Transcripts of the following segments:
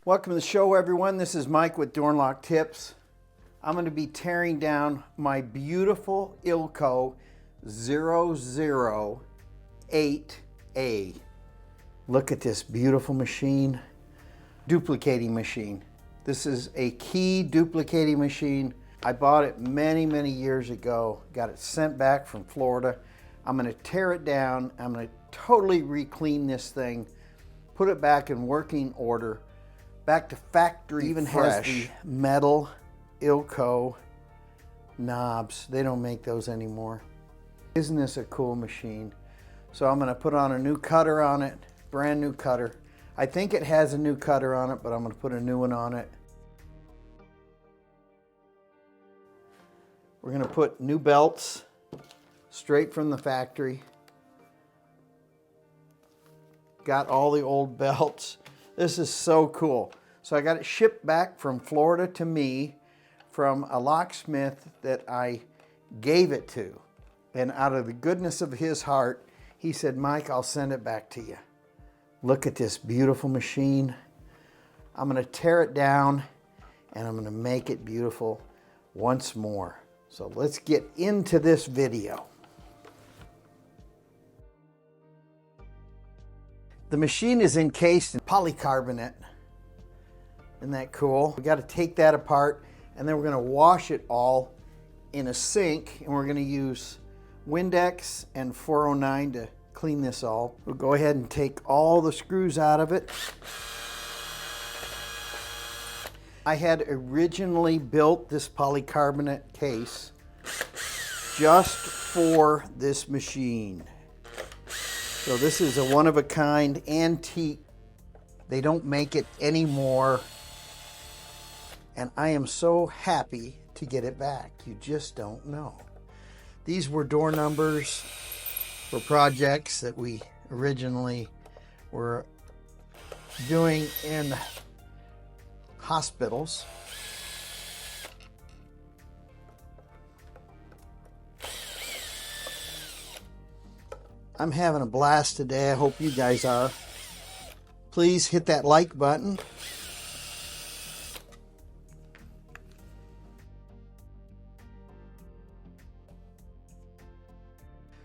Welcome to the show, everyone. This is Mike with Door and Lock Tips. I'm going to be tearing down my beautiful Ilco 008A. Look at this beautiful machine. Duplicating machine. This is a key duplicating machine. I bought it many years ago. Got it sent back from Florida. I'm going to tear it down. I'm going to totally re-clean this thing. Put it back in working order. Back to factory. Even fresh. Has the metal Ilco knobs. They don't make those anymore. Isn't this a cool machine? So I'm going to put on a new cutter on it. Brand new cutter. I think it has a new cutter on it, but I'm going to put a new one on it. We're going to put new belts straight from the factory. Got all the old belts. This is so cool. So I got it shipped back from Florida to me from a locksmith that I gave it to. And out of the goodness of his heart, he said, Mike, I'll send it back to you. Look at this beautiful machine. I'm going to tear it down and I'm going to make it beautiful once more. So let's get into this video. The machine is encased in polycarbonate. Isn't that cool? We got to take that apart and then we're going to wash it all in a sink, and we're going to use Windex and 409 to clean this all. We'll go ahead and take all the screws out of it. I had originally built this polycarbonate case just for this machine. So this is a one-of-a-kind antique. They don't make it anymore. And I am so happy to get it back. You just don't know. These were door numbers for projects that we originally were doing in hospitals. I'm having a blast today. I hope you guys are. Please hit that like button.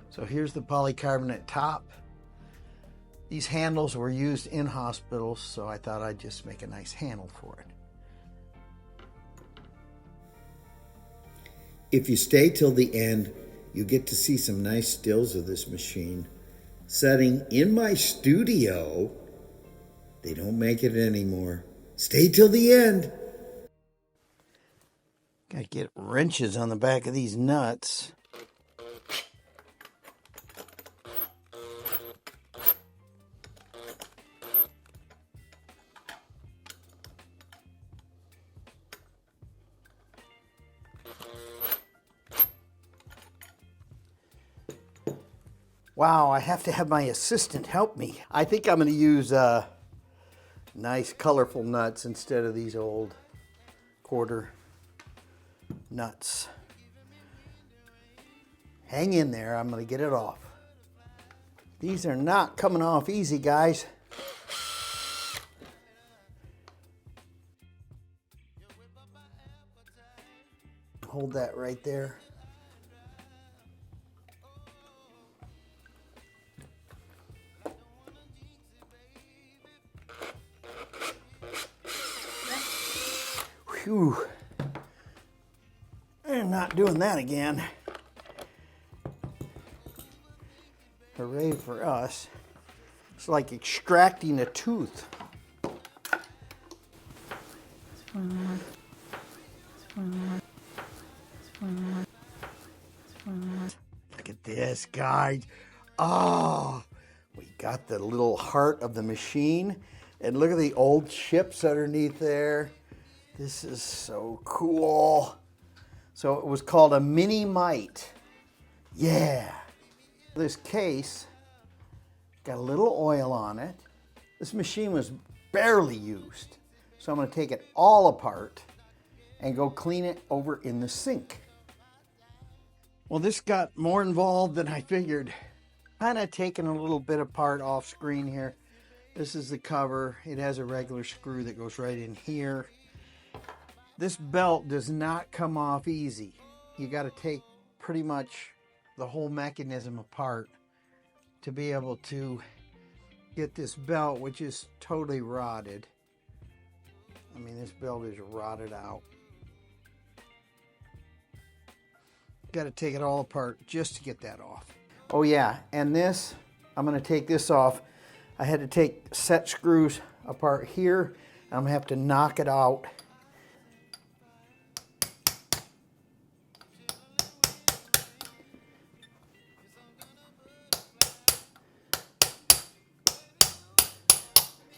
So here's the polycarbonate top. These handles were used in hospitals, so I thought I'd just make a nice handle for it. If you stay till the end, you get to see some nice stills of this machine. Setting in my studio. They don't make it anymore. Stay till the end. Gotta get wrenches on the back of these nuts. Wow, I have to have my assistant help me. I think I'm going to use nice colorful nuts instead of these old quarter nuts. Hang in there, I'm going to get it off. These are not coming off easy, guys. Hold that right there. Whew. I'm not doing that again. Hooray for us. It's like extracting a tooth. Look at this, guys. Oh, we got the little heart of the machine. And look at the old chips underneath there. This is so cool. So it was called a mini Mite. Yeah. This case got a little oil on it. This machine was barely used. So I'm going to take it all apart and go clean it over in the sink. Well, this got more involved than I figured. Kind of taking a little bit apart off screen here. This is the cover. It has a regular screw that goes right in here. This belt does not come off easy. You got to take pretty much the whole mechanism apart to be able to get this belt, which is totally rotted. I mean, this belt is rotted out. Got to take it all apart just to get that off. Oh yeah, and this, I'm going to take this off. I had to take set screws apart here. I'm going to have to knock it out.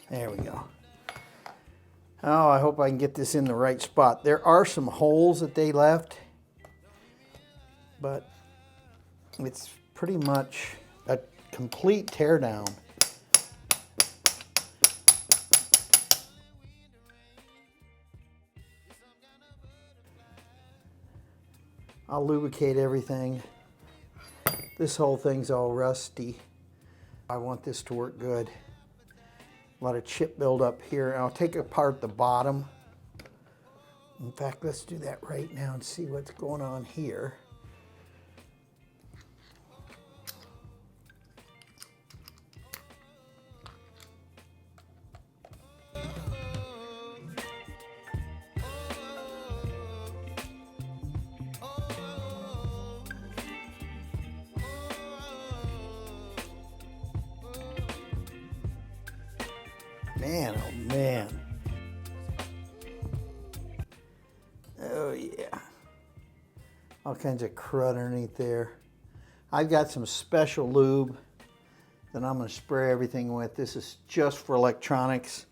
There we go. Oh, I hope I can get this in the right spot. There are some holes that they left, but it's pretty much a complete teardown. I'll lubricate everything. This whole thing's all rusty. I want this to work good. A lot of chip buildup here. I'll take apart the bottom. In fact, let's do that right now and see what's going on here. Man, oh man. Oh yeah. All kinds of crud underneath there. I've got some special lube that I'm going to spray everything with. This is just for electronics.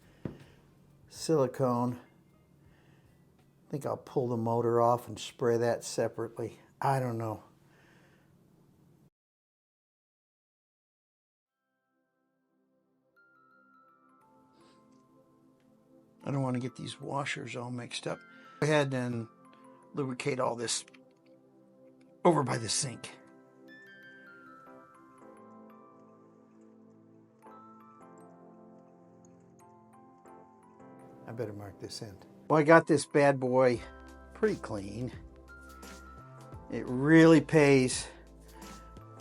Silicone. I think I'll pull the motor off and spray that separately. I don't know. I don't want to get these washers all mixed up. Go ahead and lubricate all this over by the sink. I better mark this end. Well, I got this bad boy pretty clean. It really pays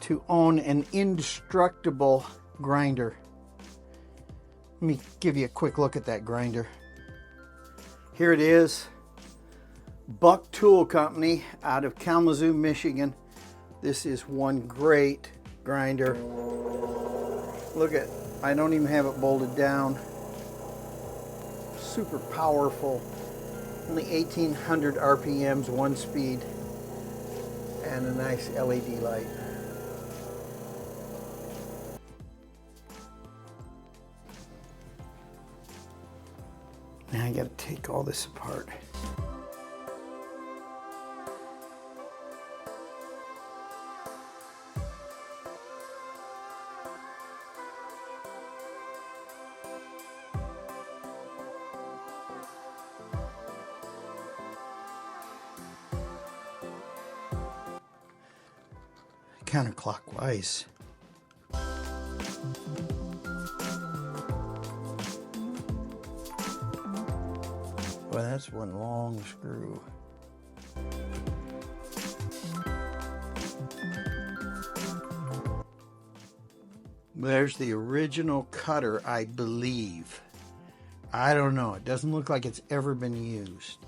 to own an indestructible grinder. Let me give you a quick look at that grinder. Here it is. Buck Tool Company out of Kalamazoo, Michigan. This is one great grinder. Look at, I don't even have it bolted down. Super powerful. Only 1800 RPMs, 1 speed, and a nice LED light. Now I got to take all this apart. Counterclockwise. Well, that's one long screw. There's the original cutter, I believe. I don't know. It doesn't look like it's ever been used.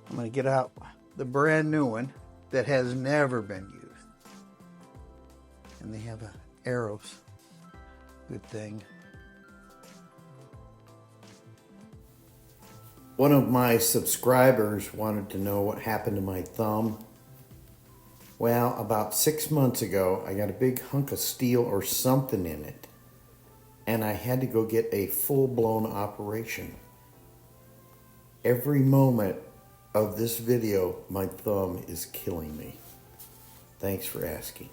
I'm going to get out the brand new one that has never been used. And they have arrows. Good thing. One of my subscribers wanted to know what happened to my thumb. Well, about 6 months ago, I got a big hunk of steel or something in it, and I had to go get a full-blown operation. Every moment of this video, my thumb is killing me. Thanks for asking.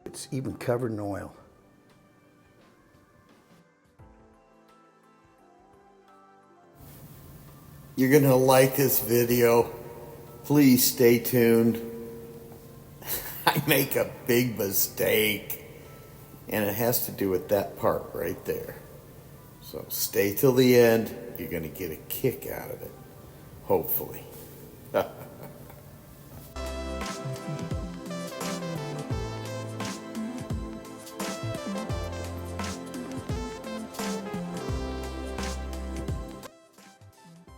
It's even covered in oil. You're gonna like this video. Please stay tuned. I make a big mistake. And it has to do with that part right there. So stay till the end. You're going to get a kick out of it. Hopefully.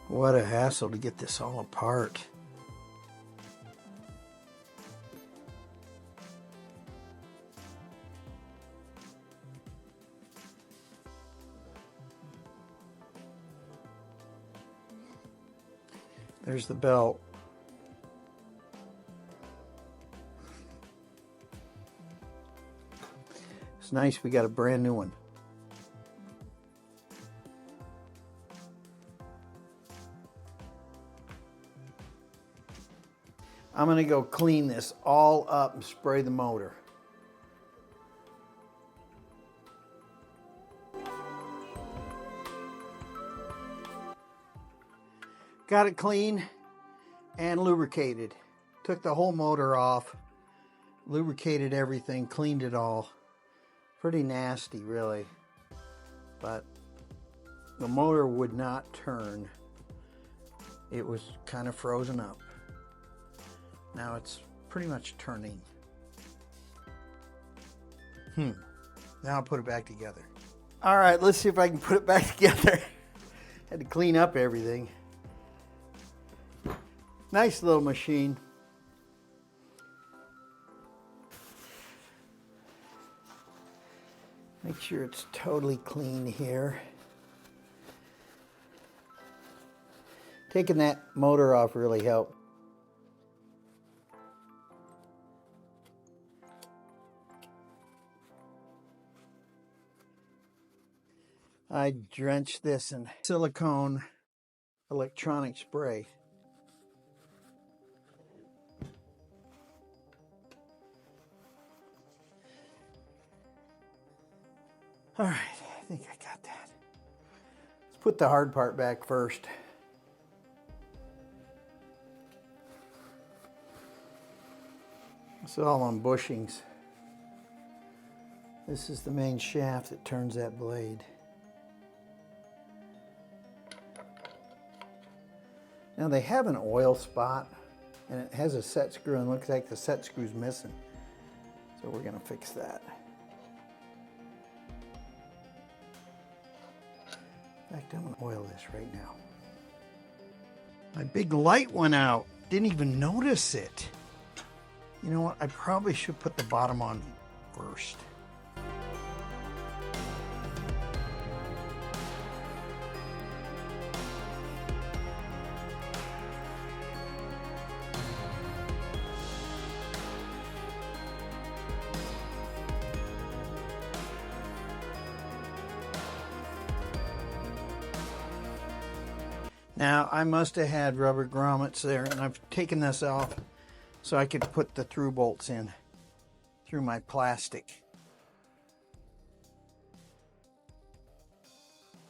What a hassle to get this all apart. There's the belt. It's nice we got a brand new one. I'm going to go clean this all up and spray the motor. Got it clean and lubricated. Took the whole motor off, lubricated everything, cleaned it all. Pretty nasty, really. But the motor would not turn. It was kind of frozen up. Now it's pretty much turning. Now I'll put it back together. All right, let's see if I can put it back together. Had to clean up everything. Nice little machine. Make sure it's totally clean here. Taking that motor off really helped. I drenched this in silicone electronic spray. All right, I think I got that. Let's put the hard part back first. It's all on bushings. This is the main shaft that turns that blade. Now they have an oil spot and it has a set screw and looks like the set screw's missing. So we're gonna fix that. In fact, I'm gonna oil this right now. My big light went out. Didn't even notice it. You know what? I probably should put the bottom on first. Now, I must have had rubber grommets there, and I've taken this off so I could put the through bolts in through my plastic.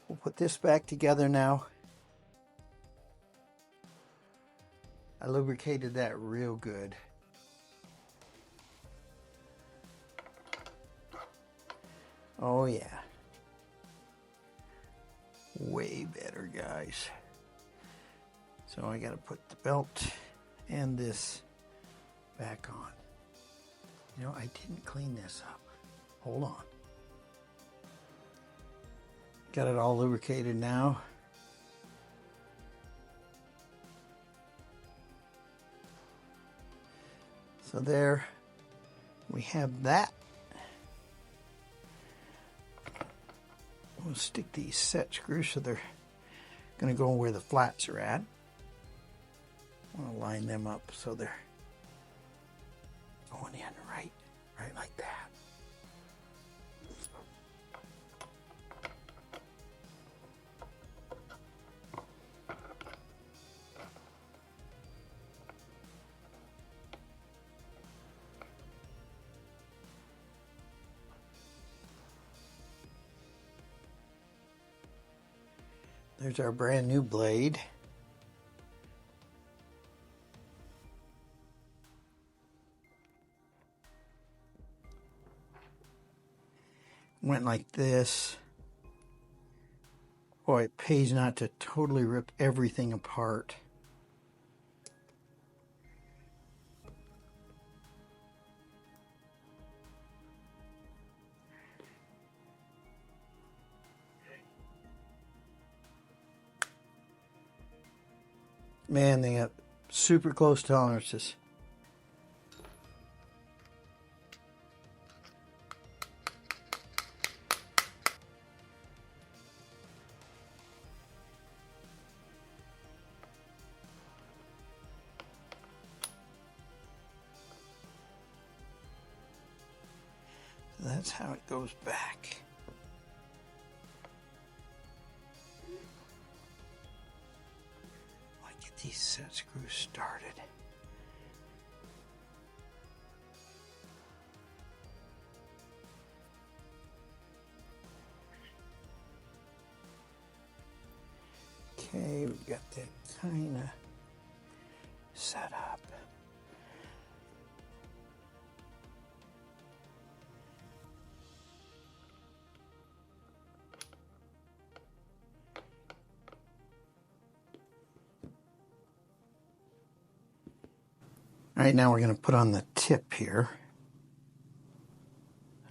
We'll put this back together now. I lubricated that real good. Oh yeah. Way better, guys. So I got to put the belt and this back on. You know, I didn't clean this up. Hold on. Got it all lubricated now. So there we have that. We'll stick these set screws so they're going to go where the flats are at. I want to line them up so they're going in right like that. There's our brand new blade. went like this. Boy, it pays not to totally rip everything apart. Man, they got super close tolerances. That's how it goes back. I get these set screws started. Okay, we've got that kind of set up. All right, now we're going to put on the tip here.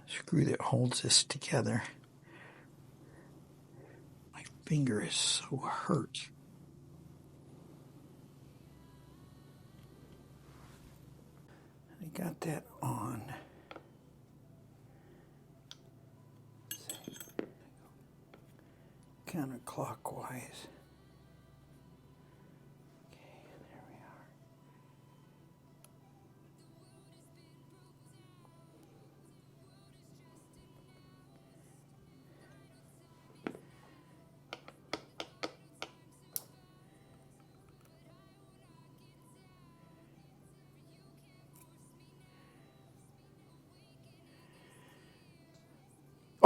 Screw that holds this together. My finger is so hurt. I got that on. Counterclockwise.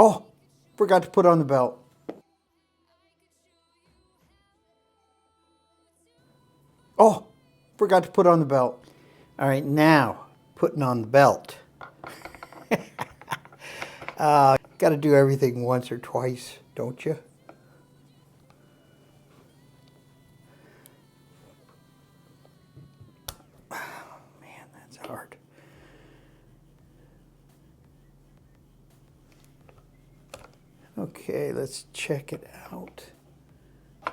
Oh, forgot to put on the belt. Oh, forgot to put on the belt. All right, now putting on the belt. Got to do everything once or twice, don't you? Oh, man, that's hard. Okay, let's check it out. I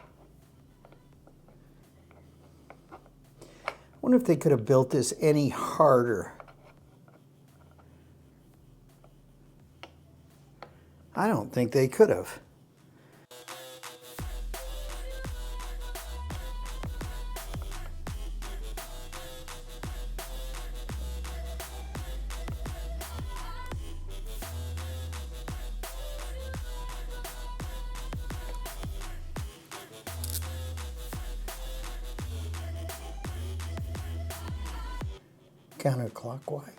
wonder if they could have built this any harder. I don't think they could have. Counterclockwise.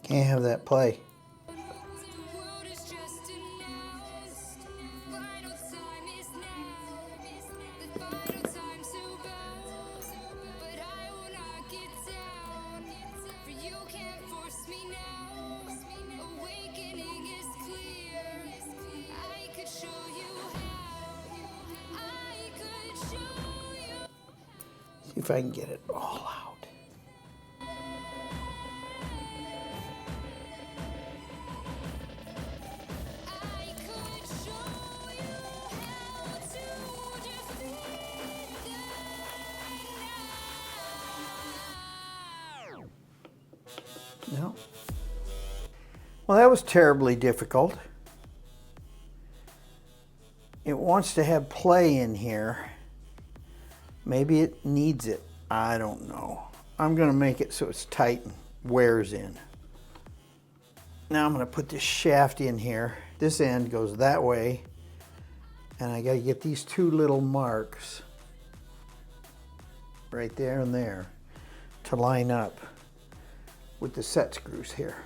Can't have that play. See if I can get it all out. No. Well, that was terribly difficult. wants to have play in here. Maybe it needs it. I don't know. I'm going to make it so it's tight and wears in. Now I'm going to put this shaft in here. This end goes that way. And I got to get these two little marks right there and there to line up with the set screws here.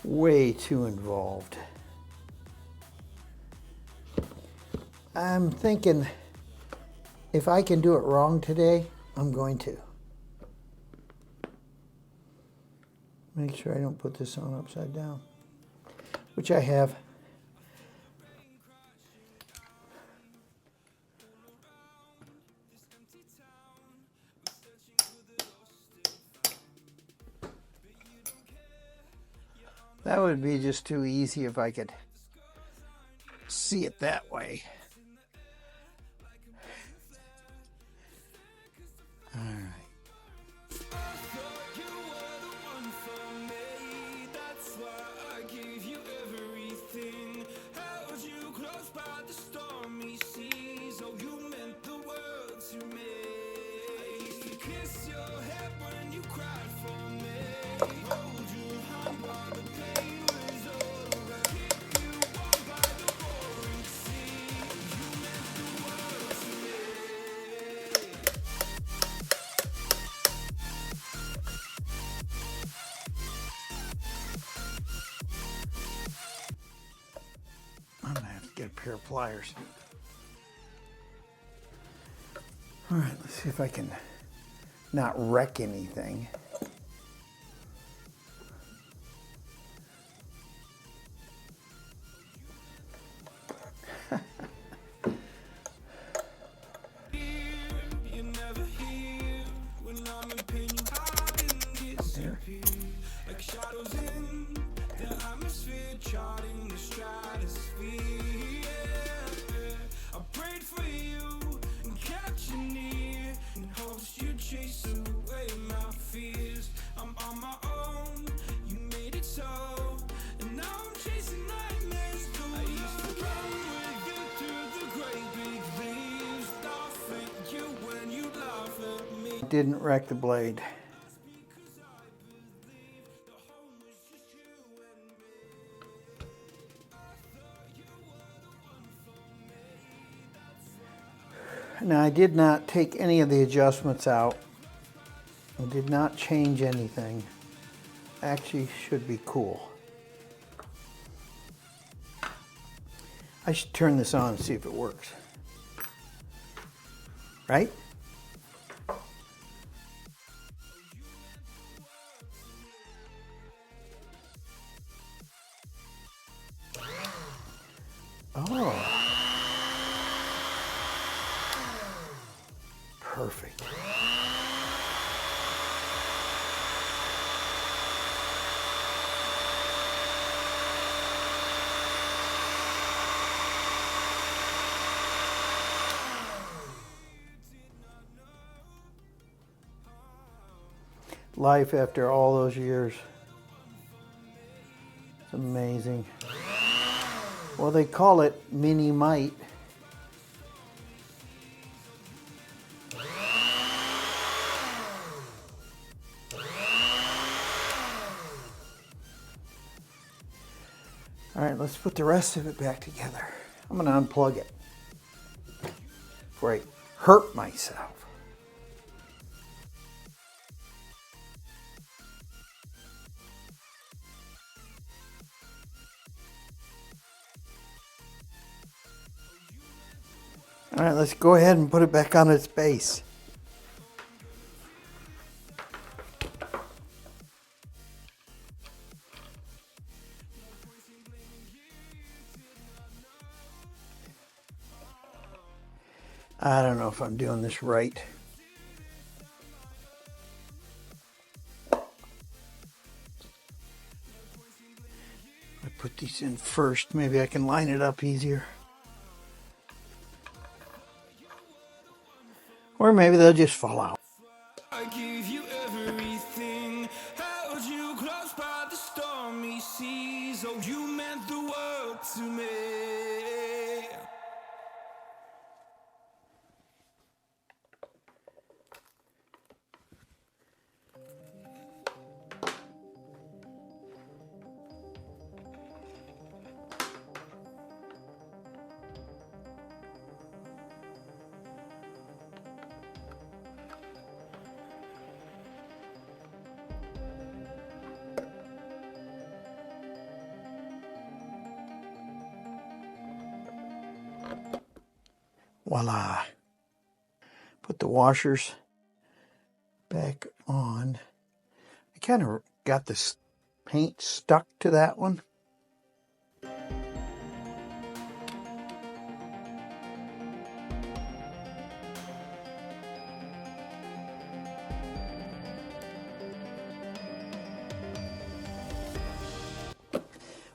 Way too involved. I'm thinking if I can do it wrong today, I'm going to. Make sure I don't put this on upside down, which I have. That would be just too easy if I could see it that way. All right. I'm gonna have to get a pair of pliers. All right, let's see if I can not wreck anything. Didn't wreck the blade. Now I did not take any of the adjustments out. I did not change anything. Actually should be cool. I should turn this on and see if it works. Right? Oh. Perfect. Life after all those years. It's amazing. Well, they call it mini Mite. All right, let's put the rest of it back together. I'm going to unplug it before I hurt myself. All right, let's go ahead and put it back on its base. I don't know if I'm doing this right. I put these in first. Maybe I can line it up easier. Or maybe they'll just fall out. I give you everything, held you close by the stormy seas. Oh, you meant the world. Voila. Put the washers back on. I kind of got this paint stuck to that one.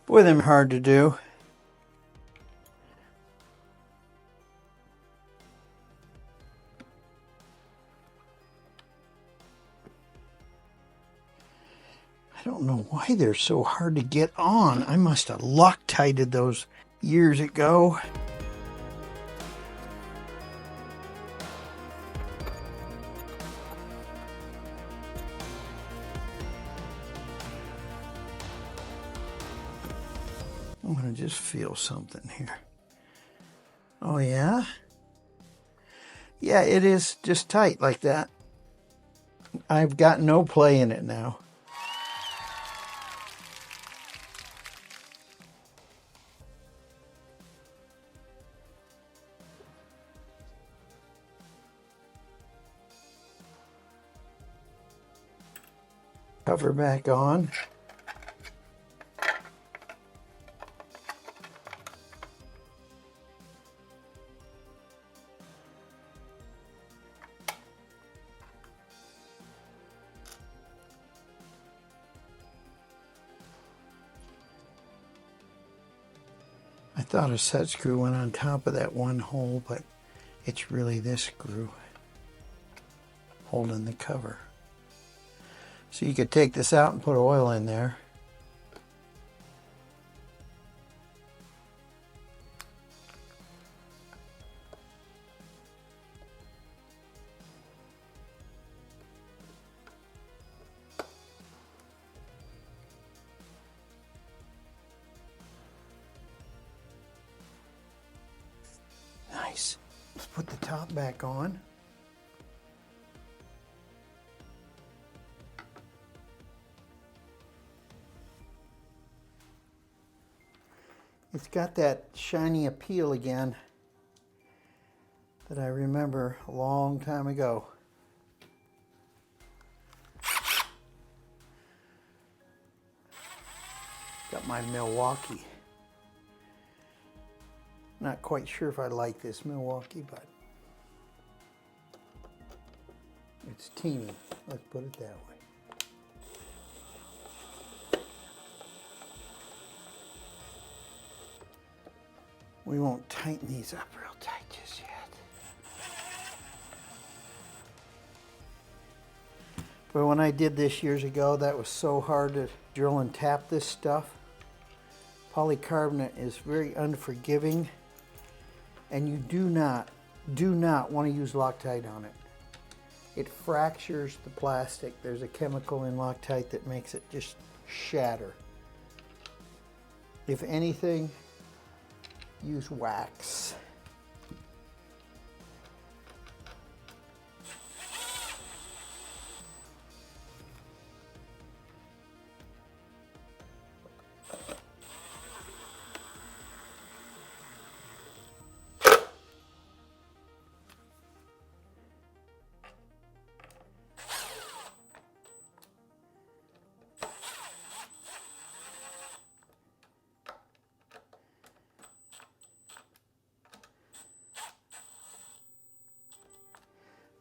Boy, them hard to do. I don't know why they're so hard to get on. I must have Loctited those years ago. I'm going to just feel something here. Oh, yeah? Yeah, it is just tight like that. I've got no play in it now. Cover back on. I thought a set screw went on top of that one hole, but it's really this screw holding the cover. So you could take this out and put oil in there. Nice. Let's put the top back on. It's got that shiny appeal again that I remember a long time ago. Got my Milwaukee. Not quite sure if I like this Milwaukee, but it's teeny. Let's put it that way. We won't tighten these up real tight just yet. But when I did this years ago, that was so hard to drill and tap this stuff. Polycarbonate is very unforgiving, and you do not want to use Loctite on it. It fractures the plastic. There's a chemical in Loctite that makes it just shatter. If anything, use wax.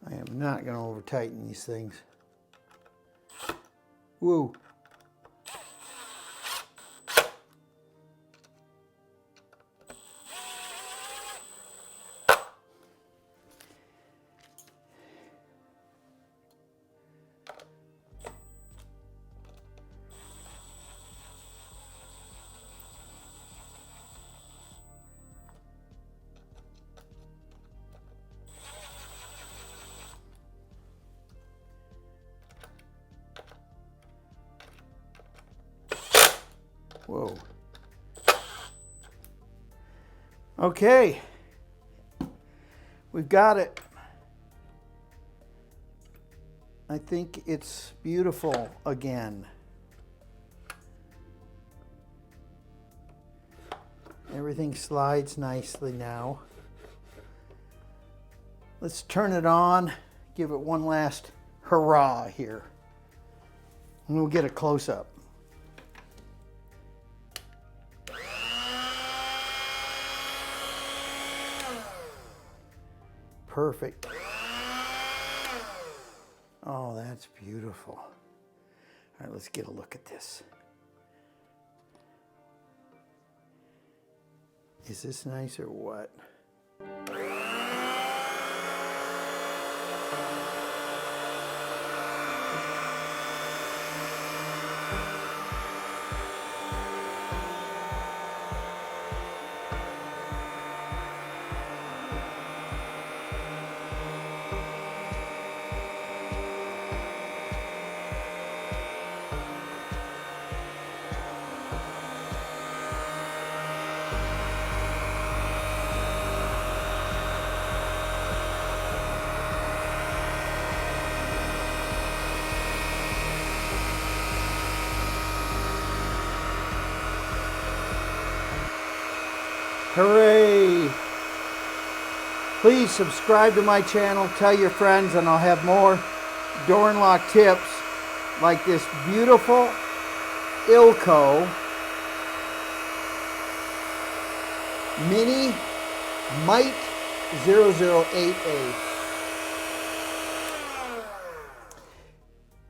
I am not going to over tighten these things. Woo. Whoa. Okay. We've got it. I think it's beautiful again. Everything slides nicely now. Let's turn it on, give it one last hurrah here. And we'll get a close-up. Perfect. Oh, that's beautiful. All right, let's get a look at this. Is this nice or what? Hooray! Please subscribe to my channel, tell your friends, and I'll have more door and lock tips like this beautiful Ilco Mini Mite 008A.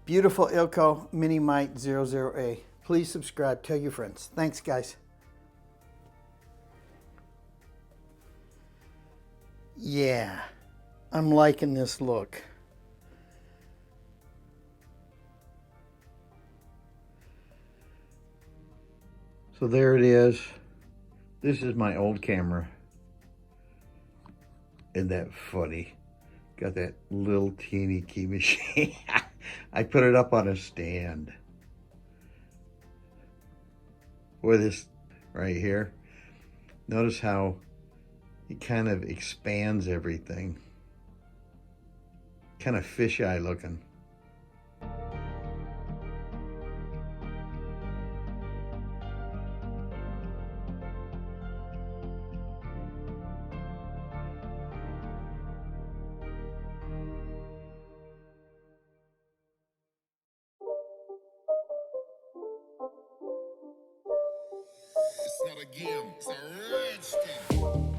Beautiful Ilco Mini Mite 00A. Please subscribe, tell your friends. Thanks, guys. Yeah, I'm liking this look. So there it is. This is my old camera. Isn't that funny? Got that little teeny key machine. I put it up on a stand. With this right here. Notice how it kind of expands everything. Kind of fisheye looking. It's not a game, it's a rich thing.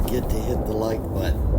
forget to hit the like button.